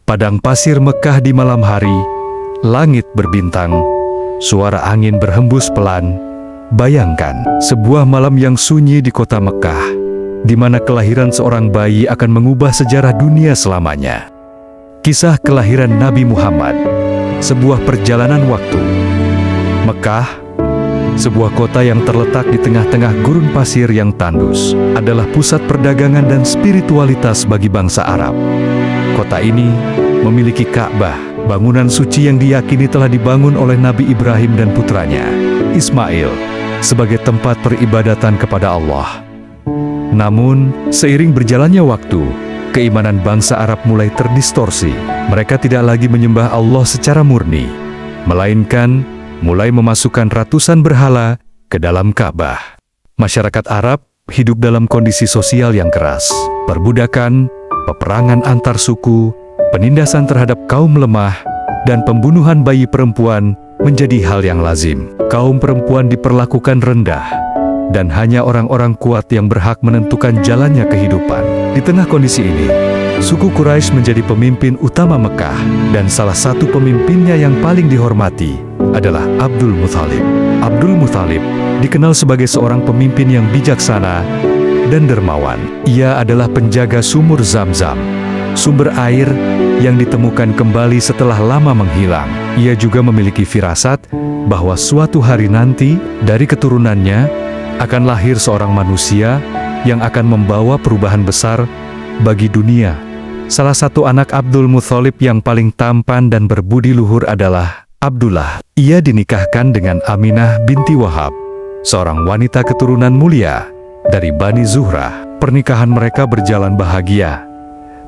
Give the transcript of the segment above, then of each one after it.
Padang pasir Mekah di malam hari, langit berbintang, suara angin berhembus pelan. Bayangkan, sebuah malam yang sunyi di kota Mekah, di mana kelahiran seorang bayi akan mengubah sejarah dunia selamanya. Kisah kelahiran Nabi Muhammad, sebuah perjalanan waktu. Mekah, sebuah kota yang terletak di tengah-tengah gurun pasir yang tandus, adalah pusat perdagangan dan spiritualitas bagi bangsa Arab. Kota ini memiliki Ka'bah, bangunan suci yang diyakini telah dibangun oleh Nabi Ibrahim dan putranya, Ismail, sebagai tempat peribadatan kepada Allah. Namun, seiring berjalannya waktu, keimanan bangsa Arab mulai terdistorsi. Mereka tidak lagi menyembah Allah secara murni, melainkan mulai memasukkan ratusan berhala ke dalam Ka'bah. Masyarakat Arab hidup dalam kondisi sosial yang keras. Perbudakan, peperangan antar suku, penindasan terhadap kaum lemah, dan pembunuhan bayi perempuan menjadi hal yang lazim. Kaum perempuan diperlakukan rendah, dan hanya orang-orang kuat yang berhak menentukan jalannya kehidupan. Di tengah kondisi ini, suku Quraisy menjadi pemimpin utama Mekah, dan salah satu pemimpinnya yang paling dihormati adalah Abdul Muthalib. Abdul Muthalib dikenal sebagai seorang pemimpin yang bijaksana dan dermawan. Ia adalah penjaga sumur Zam-Zam, sumber air yang ditemukan kembali setelah lama menghilang. Ia juga memiliki firasat bahwa suatu hari nanti dari keturunannya akan lahir seorang manusia yang akan membawa perubahan besar bagi dunia. Salah satu anak Abdul Muthalib yang paling tampan dan berbudi luhur adalah Abdullah. Ia dinikahkan dengan Aminah binti Wahab, seorang wanita keturunan mulia dari Bani Zuhrah. Pernikahan mereka berjalan bahagia,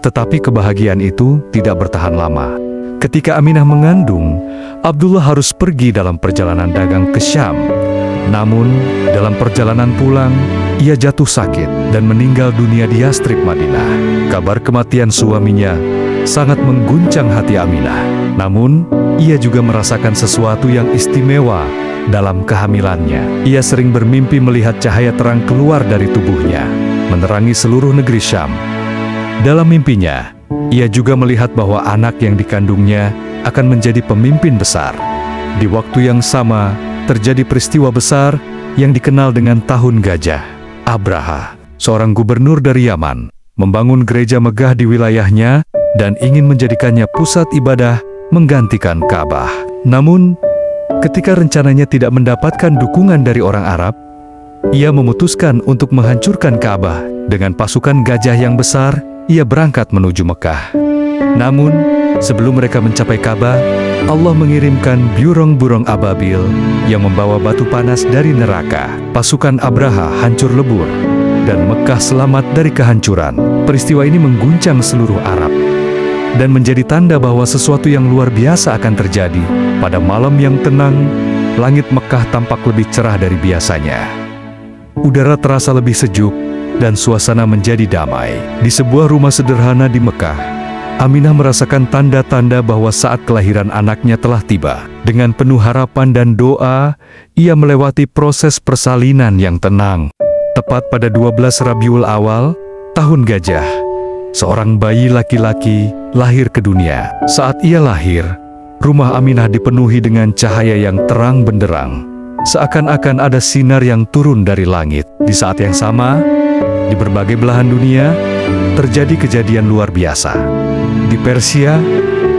tetapi kebahagiaan itu tidak bertahan lama. Ketika Aminah mengandung, Abdullah harus pergi dalam perjalanan dagang ke Syam. Namun, dalam perjalanan pulang, ia jatuh sakit dan meninggal dunia di Yastrib, Madinah. Kabar kematian suaminya sangat mengguncang hati Aminah. Namun, ia juga merasakan sesuatu yang istimewa dalam kehamilannya. Ia sering bermimpi melihat cahaya terang keluar dari tubuhnya, menerangi seluruh negeri Syam. Dalam mimpinya, ia juga melihat bahwa anak yang dikandungnya akan menjadi pemimpin besar. Di waktu yang sama, terjadi peristiwa besar yang dikenal dengan Tahun Gajah. Abraha, seorang gubernur dari Yaman, membangun gereja megah di wilayahnya dan ingin menjadikannya pusat ibadah menggantikan Ka'bah. Namun, ketika rencananya tidak mendapatkan dukungan dari orang Arab, ia memutuskan untuk menghancurkan Ka'bah. Dengan pasukan gajah yang besar, ia berangkat menuju Mekah. Namun, sebelum mereka mencapai Ka'bah, Allah mengirimkan burung-burung ababil yang membawa batu panas dari neraka. Pasukan Abraha hancur lebur, dan Mekah selamat dari kehancuran. Peristiwa ini mengguncang seluruh Arab dan menjadi tanda bahwa sesuatu yang luar biasa akan terjadi. Pada malam yang tenang, langit Mekah tampak lebih cerah dari biasanya. Udara terasa lebih sejuk, dan suasana menjadi damai. Di sebuah rumah sederhana di Mekah, Aminah merasakan tanda-tanda bahwa saat kelahiran anaknya telah tiba. Dengan penuh harapan dan doa, ia melewati proses persalinan yang tenang. Tepat pada 12 Rabiul Awal, Tahun Gajah, seorang bayi laki-laki lahir ke dunia. Saat ia lahir, rumah Aminah dipenuhi dengan cahaya yang terang benderang, seakan-akan ada sinar yang turun dari langit. Di saat yang sama, di berbagai belahan dunia, terjadi kejadian luar biasa. Di Persia,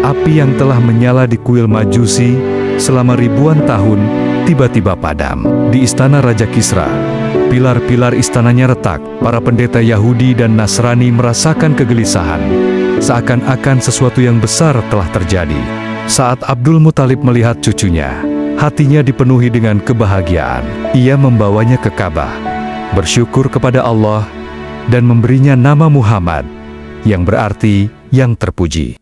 api yang telah menyala di kuil Majusi selama ribuan tahun tiba-tiba padam. Di istana Raja Kisra, pilar-pilar istananya retak. Para pendeta Yahudi dan Nasrani merasakan kegelisahan, seakan-akan sesuatu yang besar telah terjadi. Saat Abdul Muthalib melihat cucunya, hatinya dipenuhi dengan kebahagiaan. Ia membawanya ke Ka'bah, bersyukur kepada Allah, dan memberinya nama Muhammad, yang berarti yang terpuji.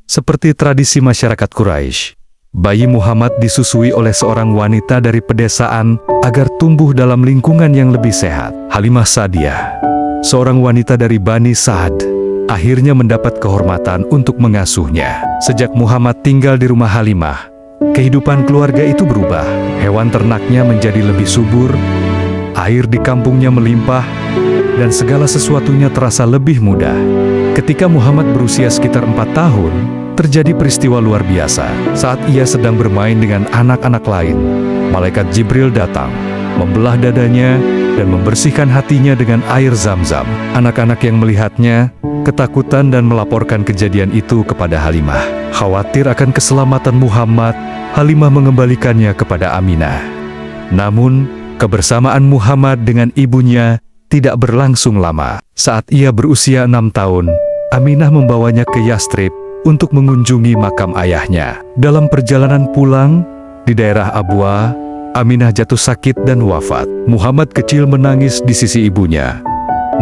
Seperti tradisi masyarakat Quraisy, bayi Muhammad disusui oleh seorang wanita dari pedesaan agar tumbuh dalam lingkungan yang lebih sehat. Halimah Sa'diyah, seorang wanita dari Bani Sa'ad, akhirnya mendapat kehormatan untuk mengasuhnya. Sejak Muhammad tinggal di rumah Halimah, kehidupan keluarga itu berubah. Hewan ternaknya menjadi lebih subur, air di kampungnya melimpah, dan segala sesuatunya terasa lebih mudah. Ketika Muhammad berusia sekitar 4 tahun, terjadi peristiwa luar biasa. Saat ia sedang bermain dengan anak-anak lain, malaikat Jibril datang, membelah dadanya, dan membersihkan hatinya dengan air Zam-Zam. Anak-anak yang melihatnya ketakutan dan melaporkan kejadian itu kepada Halimah. Khawatir akan keselamatan Muhammad, Halimah mengembalikannya kepada Aminah. Namun, kebersamaan Muhammad dengan ibunya tidak berlangsung lama. Saat ia berusia 6 tahun, Aminah membawanya ke Yastrib untuk mengunjungi makam ayahnya. Dalam perjalanan pulang, di daerah Abwa, Aminah jatuh sakit dan wafat. Muhammad kecil menangis di sisi ibunya,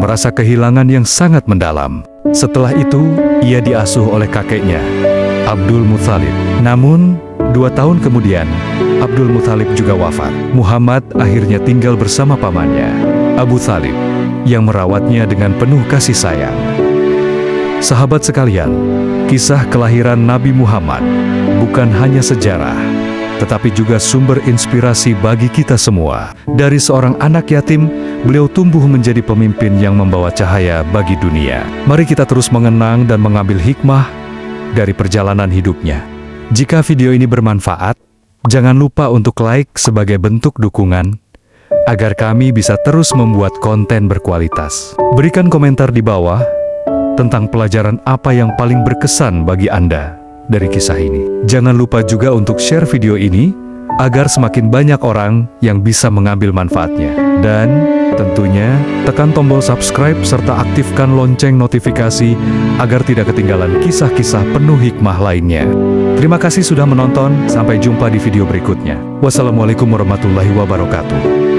merasa kehilangan yang sangat mendalam. Setelah itu, ia diasuh oleh kakeknya, Abdul Muthalib. Namun, 2 tahun kemudian, Abdul Muthalib juga wafat. Muhammad akhirnya tinggal bersama pamannya, Abu Thalib, yang merawatnya dengan penuh kasih sayang. Sahabat sekalian, kisah kelahiran Nabi Muhammad bukan hanya sejarah, tetapi juga sumber inspirasi bagi kita semua. Dari seorang anak yatim, beliau tumbuh menjadi pemimpin yang membawa cahaya bagi dunia. Mari kita terus mengenang dan mengambil hikmah dari perjalanan hidupnya. Jika video ini bermanfaat, jangan lupa untuk like sebagai bentuk dukungan, agar kami bisa terus membuat konten berkualitas. Berikan komentar di bawah tentang pelajaran apa yang paling berkesan bagi Anda dari kisah ini. Jangan lupa juga untuk share video ini, agar semakin banyak orang yang bisa mengambil manfaatnya. Dan tentunya, tekan tombol subscribe serta aktifkan lonceng notifikasi, agar tidak ketinggalan kisah-kisah penuh hikmah lainnya. Terima kasih sudah menonton, sampai jumpa di video berikutnya. Wassalamualaikum warahmatullahi wabarakatuh.